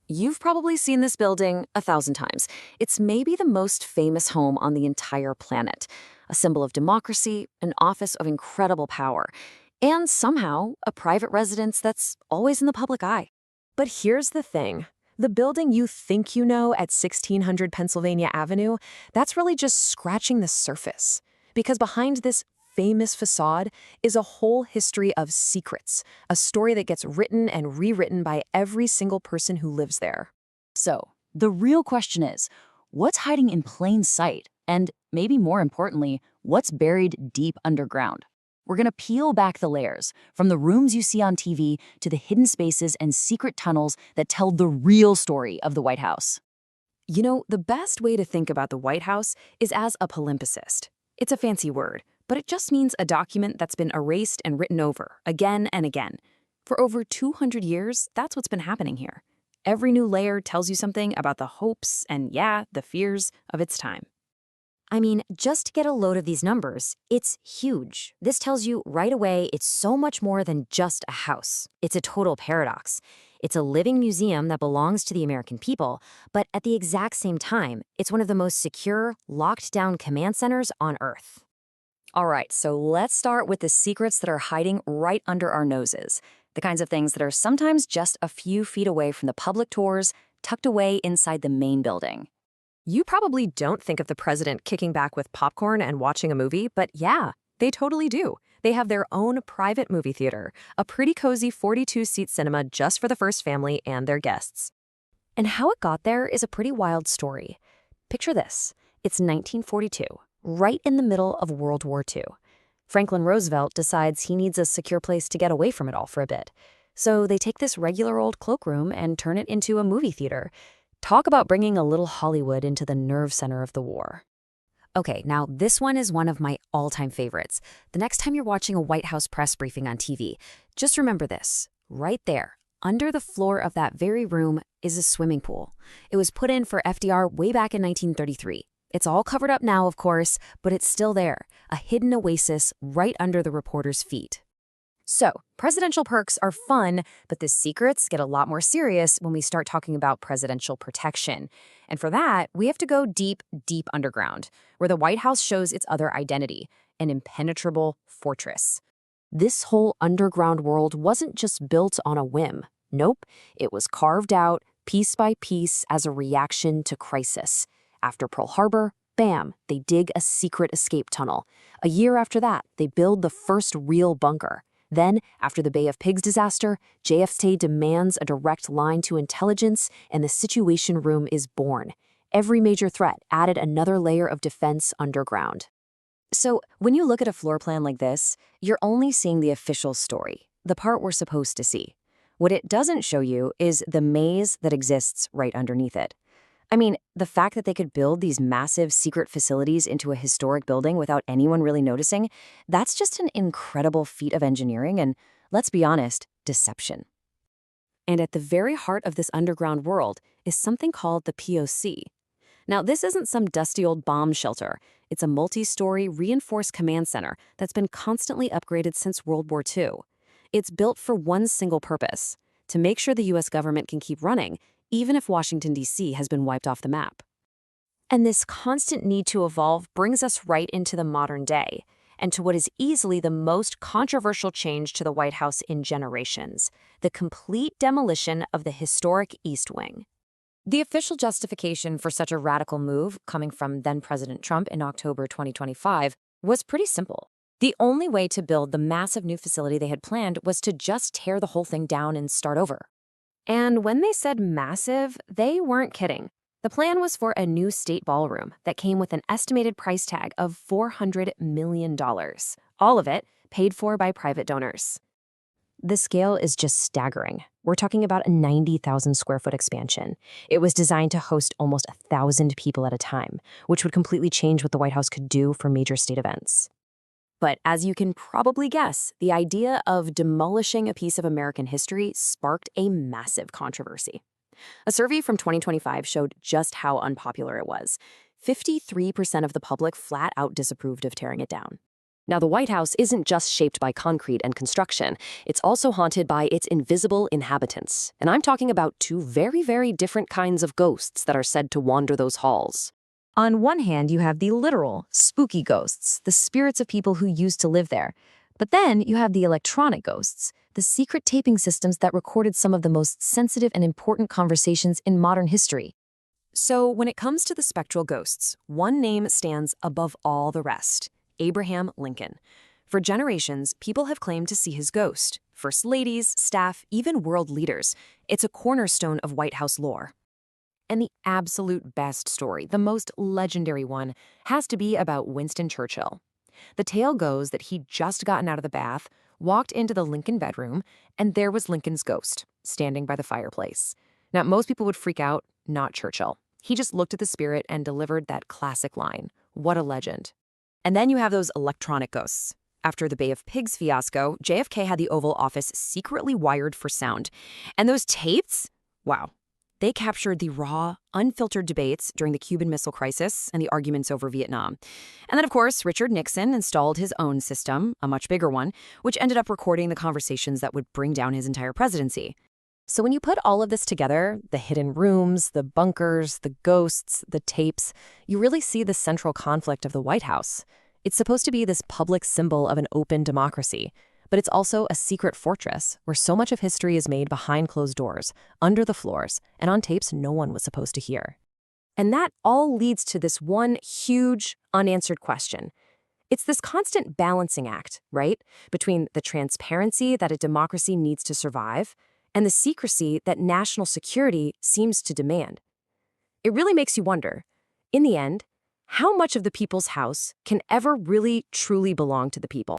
You've probably seen this building 1,000 times. It's maybe the most famous home on the entire planet, a symbol of democracy, an office of incredible power, and somehow a private residence that's always in the public eye. But here's the thing. The building you think you know at 1600 Pennsylvania Avenue, that's really just scratching the surface. Because behind this famous facade is a whole history of secrets, a story that gets written and rewritten by every single person who lives there. So, the real question is, what's hiding in plain sight? And maybe more importantly, what's buried deep underground? We're gonna peel back the layers, from the rooms you see on TV to the hidden spaces and secret tunnels that tell the real story of the White House. You know, the best way to think about the White House is as a palimpsest. It's a fancy word, but it just means a document that's been erased and written over, again and again. For over 200 years, that's what's been happening here. Every new layer tells you something about the hopes and, yeah, the fears of its time. I mean, just to get a load of these numbers, it's huge. This tells you right away it's so much more than just a house. It's a total paradox. It's a living museum that belongs to the American people, but at the exact same time, it's one of the most secure, locked-down command centers on Earth. All right, so let's start with the secrets that are hiding right under our noses. The kinds of things that are sometimes just a few feet away from the public tours, tucked away inside the main building. You probably don't think of the president kicking back with popcorn and watching a movie, but yeah, they totally do. They have their own private movie theater, a pretty cozy 42-seat cinema just for the first family and their guests. And how it got there is a pretty wild story. Picture this. It's 1942, right in the middle of World War II. Franklin Roosevelt decides he needs a secure place to get away from it all for a bit. So they take this regular old cloakroom and turn it into a movie theater. Talk about bringing a little Hollywood into the nerve center of the war. Okay, now this one is one of my all-time favorites. The next time you're watching a White House press briefing on TV, just remember this. Right there, under the floor of that very room, is a swimming pool. It was put in for FDR way back in 1933. It's all covered up now, of course, but it's still there, a hidden oasis right under the reporter's feet. So, presidential perks are fun, but the secrets get a lot more serious when we start talking about presidential protection. And for that, we have to go deep, deep underground, where the White House shows its other identity, an impenetrable fortress. This whole underground world wasn't just built on a whim. Nope, it was carved out, piece by piece, as a reaction to crisis. After Pearl Harbor, bam, they dig a secret escape tunnel. A year after that, they build the first real bunker. Then, after the Bay of Pigs disaster, JFK demands a direct line to intelligence, and the Situation Room is born. Every major threat added another layer of defense underground. So, when you look at a floor plan like this, you're only seeing the official story, the part we're supposed to see. What it doesn't show you is the maze that exists right underneath it. I mean, the fact that they could build these massive secret facilities into a historic building without anyone really noticing, that's just an incredible feat of engineering and, let's be honest, deception. And at the very heart of this underground world is something called the POC. Now, this isn't some dusty old bomb shelter. It's a multi-story reinforced command center that's been constantly upgraded since World War II. It's built for one single purpose: to make sure the U.S. government can keep running, even if Washington, D.C. has been wiped off the map. And this constant need to evolve brings us right into the modern day, and to what is easily the most controversial change to the White House in generations: the complete demolition of the historic East Wing. The official justification for such a radical move, coming from then-President Trump in October 2025, was pretty simple. The only way to build the massive new facility they had planned was to just tear the whole thing down and start over. And when they said massive, they weren't kidding. The plan was for a new state ballroom that came with an estimated price tag of $400 million, all of it paid for by private donors. The scale is just staggering. We're talking about a 90,000 square foot expansion. It was designed to host almost 1,000 people at a time, which would completely change what the White House could do for major state events. But as you can probably guess, the idea of demolishing a piece of American history sparked a massive controversy. A survey from 2025 showed just how unpopular it was. 53% of the public flat out disapproved of tearing it down. Now, the White House isn't just shaped by concrete and construction. It's also haunted by its invisible inhabitants. And I'm talking about two very, very different kinds of ghosts that are said to wander those halls. On one hand, you have the literal, spooky ghosts, the spirits of people who used to live there. But then you have the electronic ghosts, the secret taping systems that recorded some of the most sensitive and important conversations in modern history. So, when it comes to the spectral ghosts, one name stands above all the rest: Abraham Lincoln. For generations, people have claimed to see his ghost. First ladies, staff, even world leaders. It's a cornerstone of White House lore. And the absolute best story, the most legendary one, has to be about Winston Churchill. The tale goes that he'd just gotten out of the bath, walked into the Lincoln bedroom, and there was Lincoln's ghost, standing by the fireplace. Now, most people would freak out, not Churchill. He just looked at the spirit and delivered that classic line, "What a legend." And then you have those electronic ghosts. After the Bay of Pigs fiasco, JFK had the Oval Office secretly wired for sound. And those tapes? Wow. They captured the raw, unfiltered debates during the Cuban Missile Crisis and the arguments over Vietnam. And then, of course, Richard Nixon installed his own system, a much bigger one, which ended up recording the conversations that would bring down his entire presidency. So when you put all of this together, the hidden rooms, the bunkers, the ghosts, the tapes, you really see the central conflict of the White House. It's supposed to be this public symbol of an open democracy, but it's also a secret fortress where so much of history is made behind closed doors, under the floors, and on tapes no one was supposed to hear. And that all leads to this one huge, unanswered question. It's this constant balancing act, right, between the transparency that a democracy needs to survive and the secrecy that national security seems to demand. It really makes you wonder, in the end, how much of the people's house can ever really truly belong to the people?